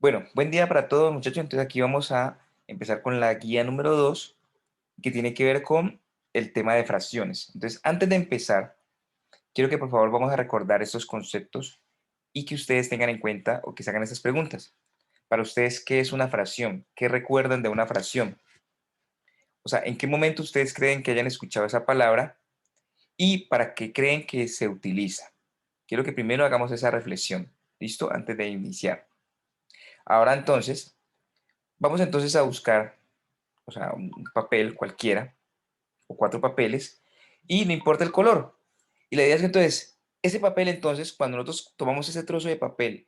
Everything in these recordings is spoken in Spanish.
Bueno, buen día para todos, muchachos. Entonces aquí vamos a empezar con la guía número 2, que tiene que ver con el tema de fracciones. Entonces, antes de empezar, quiero que por favor vamos a recordar estos conceptos y que ustedes tengan en cuenta o que se hagan estas preguntas. Para ustedes, ¿qué es una fracción? ¿Qué recuerdan de una fracción? O sea, ¿en qué momento ustedes creen que hayan escuchado esa palabra y para qué creen que se utiliza? Quiero que primero hagamos esa reflexión, ¿listo? Antes de iniciar. Ahora entonces, vamos entonces a buscar, o sea, un papel cualquiera, o cuatro papeles, y no importa el color. Y la idea es que entonces, ese papel entonces, cuando nosotros tomamos ese trozo de papel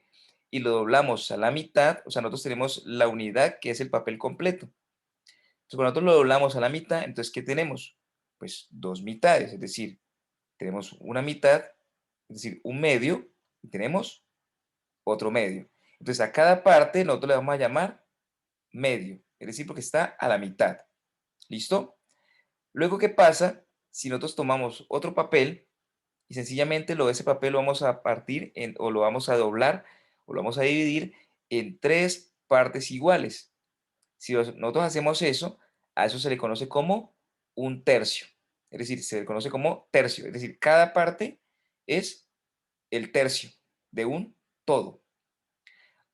y lo doblamos a la mitad, o sea, nosotros tenemos la unidad que es el papel completo. Entonces, cuando nosotros lo doblamos a la mitad, entonces, ¿qué tenemos? Pues dos mitades, es decir, tenemos una mitad, es decir, un medio, y tenemos otro medio. Entonces, a cada parte nosotros le vamos a llamar medio, es decir, porque está a la mitad. ¿Listo? Luego, ¿qué pasa si nosotros tomamos otro papel y sencillamente ese papel lo vamos a partir o lo vamos a doblar o lo vamos a dividir en tres partes iguales? Si nosotros hacemos eso, a eso se le conoce como un tercio. Es decir, se le conoce como tercio. Es decir, cada parte es el tercio de un todo.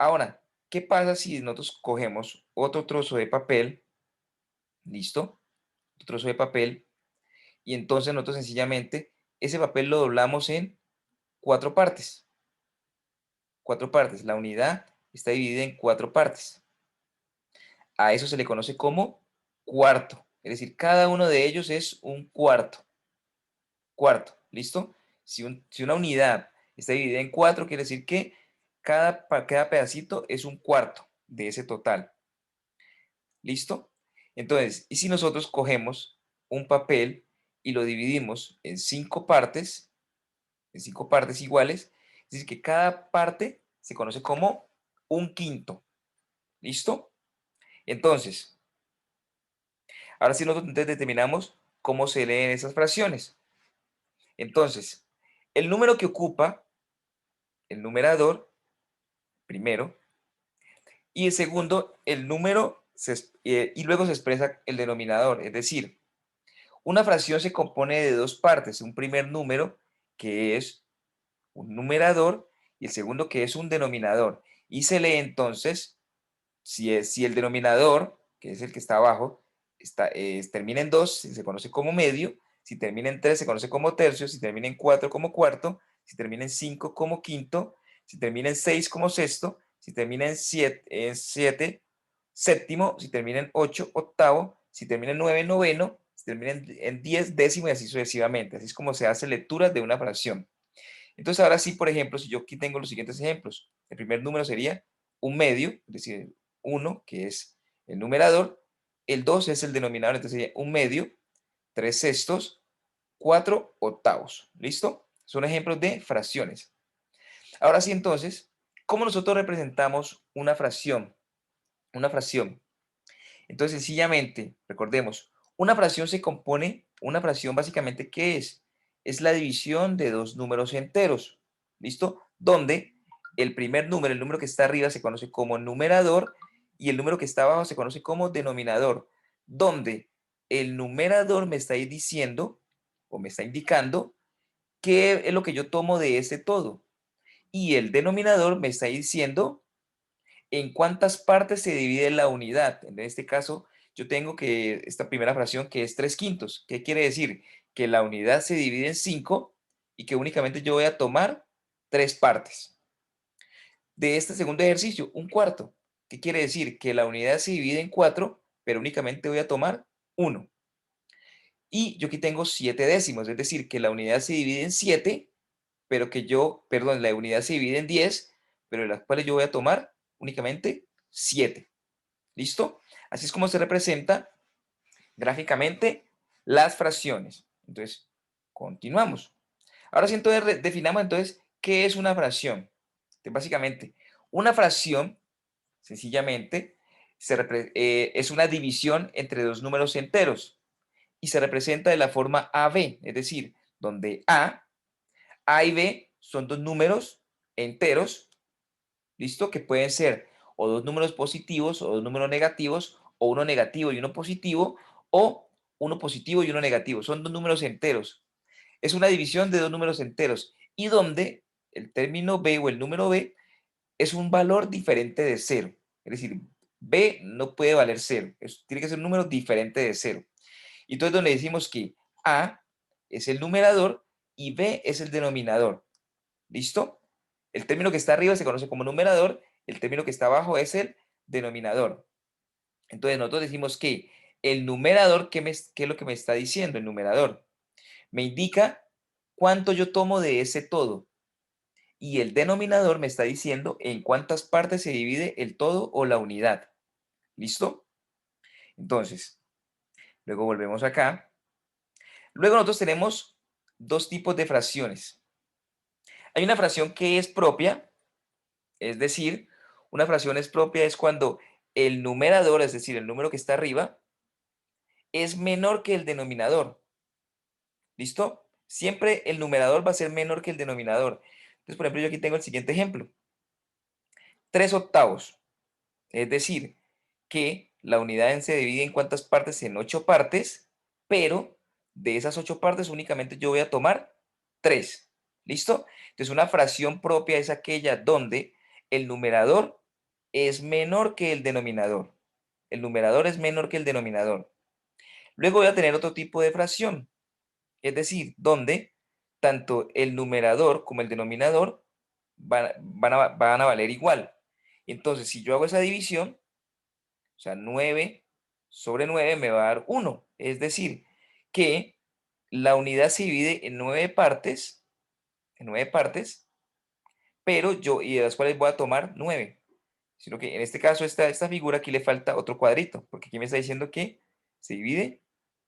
Ahora, ¿qué pasa si nosotros cogemos otro trozo de papel? ¿Listo? Otro trozo de papel. Y entonces nosotros sencillamente ese papel lo doblamos en cuatro partes. Cuatro partes. La unidad está dividida en cuatro partes. A eso se le conoce como cuarto. Es decir, cada uno de ellos es un cuarto. Cuarto. ¿Listo? Si una unidad está dividida en cuatro, quiere decir que cada pedacito es un cuarto de ese total. ¿Listo? Entonces, ¿y si nosotros cogemos un papel y lo dividimos en cinco partes iguales? Es decir, que cada parte se conoce como un quinto. ¿Listo? Entonces, ahora sí nosotros entonces determinamos cómo se leen esas fracciones. Entonces, el número que ocupa el numerador, primero, y el segundo, el número, y luego se expresa el denominador. Es decir, una fracción se compone de dos partes, un primer número, que es un numerador, y el segundo, que es un denominador. Y se lee entonces si el denominador, que es el que está abajo, termina en 2, se conoce como medio; si termina en 3, se conoce como tercio; si termina en 4, como cuarto; si termina en 5, como quinto; si termina en 6, como sexto; si termina en 7, séptimo; si termina en 8, octavo; si termina en 9, noveno; si termina en 10, décimo, y así sucesivamente. Así es como se hace lectura de una fracción. Entonces, ahora sí, por ejemplo, si yo aquí tengo los siguientes ejemplos. El primer número sería un medio, es decir, uno, que es el numerador; el 2 es el denominador, entonces sería un medio; 3 sextos; 4 octavos. ¿Listo? Son ejemplos de fracciones. Ahora sí, entonces, ¿cómo nosotros representamos una fracción? Una fracción. Entonces, sencillamente, recordemos, una fracción básicamente, ¿qué es? Es la división de dos números enteros, ¿listo? Donde el primer número, el número que está arriba, se conoce como numerador, y el número que está abajo se conoce como denominador, donde el numerador me está diciendo o me está indicando qué es lo que yo tomo de ese todo, y el denominador me está diciendo en cuántas partes se divide la unidad. En este caso, yo tengo que esta primera fracción, que es 3 quintos. ¿Qué quiere decir? Que la unidad se divide en 5 y que únicamente yo voy a tomar tres partes. De este segundo ejercicio, un cuarto. ¿Qué quiere decir? Que la unidad se divide en 4, pero únicamente voy a tomar uno. Y yo aquí tengo 7 décimos, es decir, que la unidad se divide en 7, pero perdón, la unidad se divide en 10, pero de las cuales yo voy a tomar únicamente 7. ¿Listo? Así es como se representa gráficamente las fracciones. Entonces, continuamos. Ahora sí, entonces, definamos entonces qué es una fracción. Entonces, básicamente, una fracción, sencillamente, es una división entre dos números enteros y se representa de la forma AB, es decir, donde A y B son dos números enteros, ¿listo? Que pueden ser o dos números positivos, o dos números negativos, o uno negativo y uno positivo, o uno positivo y uno negativo. Son dos números enteros. Es una división de dos números enteros y donde el término b o el número b es un valor diferente de cero. Es decir, b no puede valer cero, tiene que ser un número diferente de cero. Y entonces donde decimos que a es el numerador y b es el denominador. ¿Listo? El término que está arriba se conoce como numerador, el término que está abajo es el denominador. Entonces nosotros decimos que el numerador, ¿qué es lo que me está diciendo el numerador? Me indica cuánto yo tomo de ese todo. Y el denominador me está diciendo en cuántas partes se divide el todo o la unidad. ¿Listo? Entonces, luego volvemos acá. Luego nosotros tenemos dos tipos de fracciones. Hay una fracción que es propia, es decir, una fracción es propia es cuando el numerador, es decir, el número que está arriba, es menor que el denominador. ¿Listo? Siempre el numerador va a ser menor que el denominador. Entonces, por ejemplo, yo aquí tengo el siguiente ejemplo. 3/8. Es decir, que la unidad se divide en cuántas partes, en 8 partes, pero de esas 8 partes únicamente yo voy a tomar 3. ¿Listo? Entonces una fracción propia es aquella donde el numerador es menor que el denominador. El numerador es menor que el denominador. Luego voy a tener otro tipo de fracción, es decir, donde tanto el numerador como el denominador van a valer igual. Entonces, si yo hago esa división, o sea, 9 sobre 9 me va a dar 1. Es decir, que la unidad se divide en 9 partes, pero y de las cuales voy a tomar 9. Sino que en este caso, esta figura aquí le falta otro cuadrito, porque aquí me está diciendo que se divide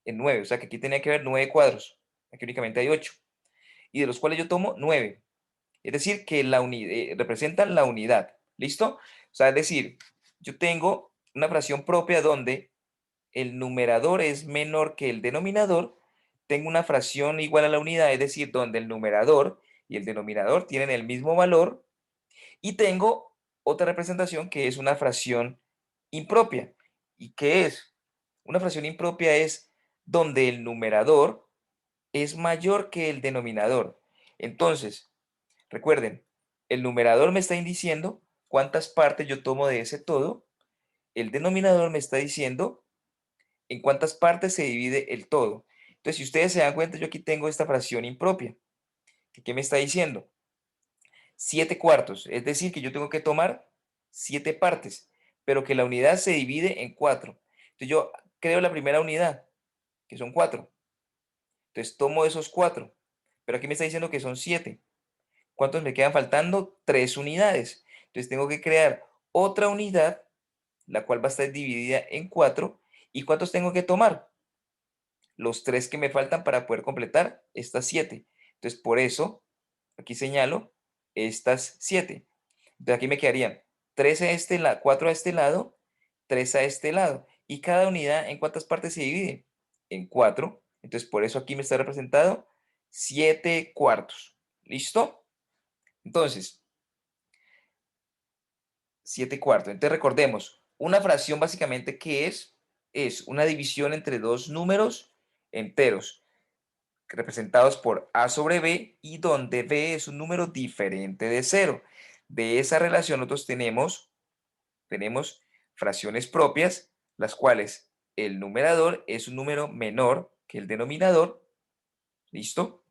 en 9. O sea, que aquí tenía que haber 9 cuadros. Aquí únicamente hay 8. Y de los cuales yo tomo 9. Es decir, que representan la unidad. ¿Listo? O sea, es decir, yo tengo una fracción propia donde el numerador es menor que el denominador, tengo una fracción igual a la unidad, es decir, donde el numerador y el denominador tienen el mismo valor, y tengo otra representación que es una fracción impropia. ¿Y qué es? Una fracción impropia es donde el numerador es mayor que el denominador. Entonces, recuerden, el numerador me está diciendo cuántas partes yo tomo de ese todo, el denominador me está diciendo en cuántas partes se divide el todo. Entonces, si ustedes se dan cuenta, yo aquí tengo esta fracción impropia. ¿Qué me está diciendo? 7/4, es decir, que yo tengo que tomar 7 partes, pero que la unidad se divide en 4. Entonces, yo creo la primera unidad, que son 4. Entonces, tomo esos 4, pero aquí me está diciendo que son 7. ¿Cuántos me quedan faltando? 3 unidades. Entonces, tengo que crear otra unidad, la cual va a estar dividida en 4. ¿Y cuántos tengo que tomar? Los 3 que me faltan para poder completar estas 7. Entonces, por eso, aquí señalo estas 7. Entonces, aquí me quedarían 3 a 4 a este lado, 3 a este lado. ¿Y cada unidad en cuántas partes se divide? En 4. Entonces, por eso aquí me está representado 7/4. ¿Listo? Entonces, 7/4. Entonces, recordemos, una fracción básicamente, ¿qué es? Es una división entre dos números enteros, representados por a sobre b, y donde b es un número diferente de cero. De esa relación nosotros tenemos fracciones propias, las cuales el numerador es un número menor que el denominador. ¿Listo?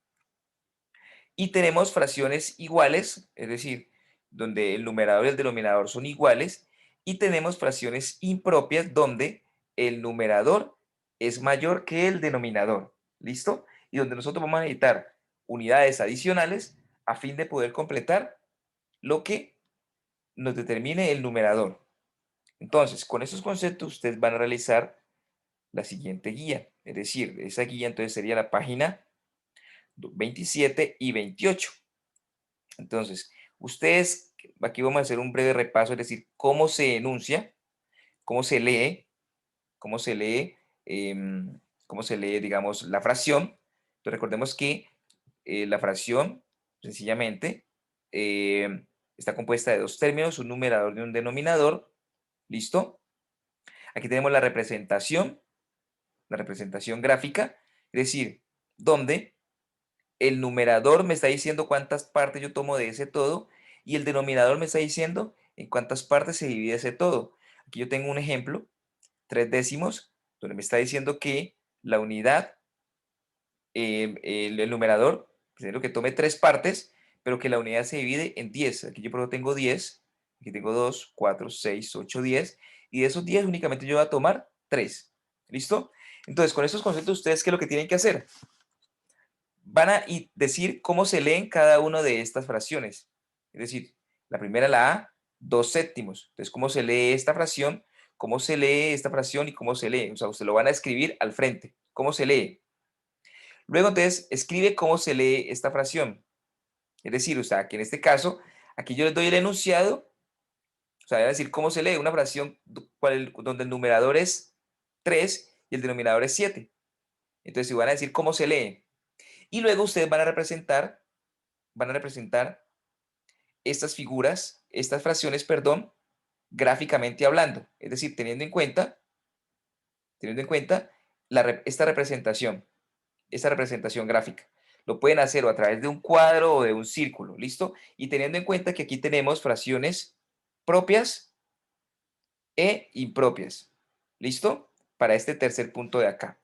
Y tenemos fracciones iguales, es decir, donde el numerador y el denominador son iguales, y tenemos fracciones impropias donde el numerador es mayor que el denominador. ¿Listo? Y donde nosotros vamos a necesitar unidades adicionales a fin de poder completar lo que nos determine el numerador. Entonces, con esos conceptos ustedes van a realizar la siguiente guía. Es decir, esa guía entonces sería la página 27 y 28. Entonces, ustedes, aquí vamos a hacer un breve repaso, es decir, cómo se enuncia, cómo se lee, cómo se lee, cómo se lee, digamos, la fracción. Entonces, recordemos que la fracción, sencillamente, está compuesta de dos términos, un numerador y un denominador. ¿Listo? Aquí tenemos la representación gráfica, es decir, donde el numerador me está diciendo cuántas partes yo tomo de ese todo y el denominador me está diciendo en cuántas partes se divide ese todo. Aquí yo tengo un ejemplo, 3 décimos, donde me está diciendo que la unidad, el numerador, primero que tome 3 partes, pero que la unidad se divide en 10. Aquí yo por ejemplo tengo 10, aquí tengo 2, 4, 6, 8, 10, y de esos 10 únicamente yo voy a tomar 3. ¿Listo? Entonces, con estos conceptos, ¿ustedes qué es lo que tienen que hacer? Van a decir cómo se leen cada una de estas fracciones. Es decir, la primera, la A, 2 séptimos. Entonces, ¿cómo se lee esta fracción? ¿Cómo se lee esta fracción y cómo se lee? O sea, usted lo van a escribir al frente. ¿Cómo se lee? Luego, entonces, escribe cómo se lee esta fracción. Es decir, o sea, que en este caso, aquí yo les doy el enunciado, o sea, voy a decir cómo se lee una fracción donde el numerador es 3 y el denominador es 7. Entonces, si van a decir cómo se lee. Y luego ustedes van a representar estas figuras, estas fracciones, perdón, gráficamente hablando. Es decir, teniendo en cuenta esta representación gráfica. Lo pueden hacer o a través de un cuadro o de un círculo, ¿listo? Y teniendo en cuenta que aquí tenemos fracciones propias e impropias, ¿listo? Para este tercer punto de acá.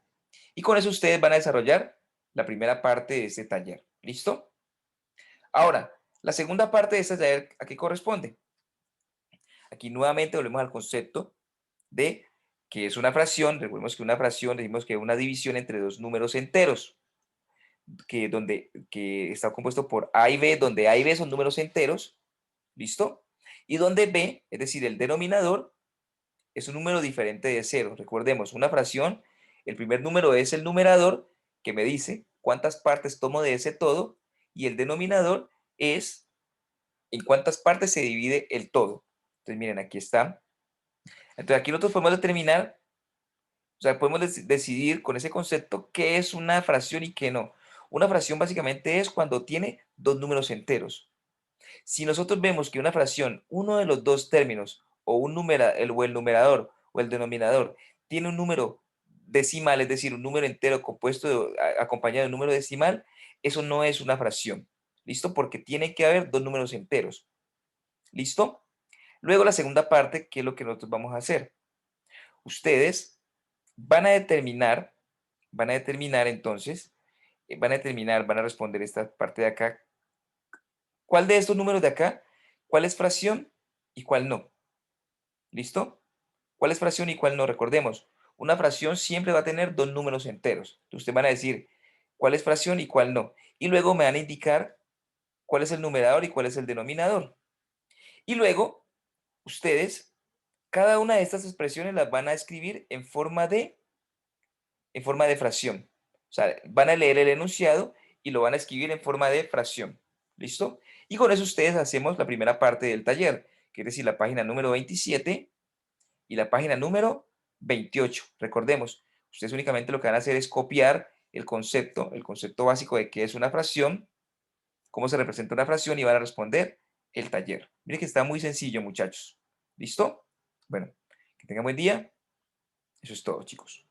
Y con eso ustedes van a desarrollar la primera parte de este taller, ¿listo? Ahora, la segunda parte de este taller, ¿a qué corresponde? Aquí nuevamente volvemos al concepto de que es una fracción. Recordemos que una fracción, decimos que es una división entre dos números enteros, que está compuesto por A y B, donde A y B son números enteros, ¿listo? Y donde B, es decir, el denominador, es un número diferente de cero. Recordemos, una fracción, el primer número es el numerador, que me dice cuántas partes tomo de ese todo, y el denominador es en cuántas partes se divide el todo. Entonces, miren, aquí está. Entonces, aquí nosotros podemos determinar, o sea, podemos decidir con ese concepto qué es una fracción y qué no. Una fracción básicamente es cuando tiene dos números enteros. Si nosotros vemos que una fracción, uno de los dos términos, o el numerador o el denominador, tiene un número decimal, es decir, un número entero acompañado de un número decimal, eso no es una fracción. ¿Listo? Porque tiene que haber dos números enteros. ¿Listo? Luego la segunda parte, ¿qué es lo que nosotros vamos a hacer? Ustedes van a determinar entonces, van a responder esta parte de acá. ¿Cuál de estos números de acá? ¿Cuál es fracción y cuál no? ¿Listo? ¿Cuál es fracción y cuál no? Recordemos, una fracción siempre va a tener dos números enteros. Entonces, ustedes van a decir cuál es fracción y cuál no. Y luego me van a indicar cuál es el numerador y cuál es el denominador. Y luego, ustedes, cada una de estas expresiones las van a escribir en forma de fracción. O sea, van a leer el enunciado y lo van a escribir en forma de fracción. ¿Listo? Y con eso ustedes hacemos la primera parte del taller, que es decir, la página número 27 y la página número 28. Recordemos, ustedes únicamente lo que van a hacer es copiar el concepto básico de qué es una fracción, cómo se representa una fracción y van a responder el taller. Miren que está muy sencillo, muchachos. ¿Listo? Bueno, que tengan buen día. Eso es todo, chicos.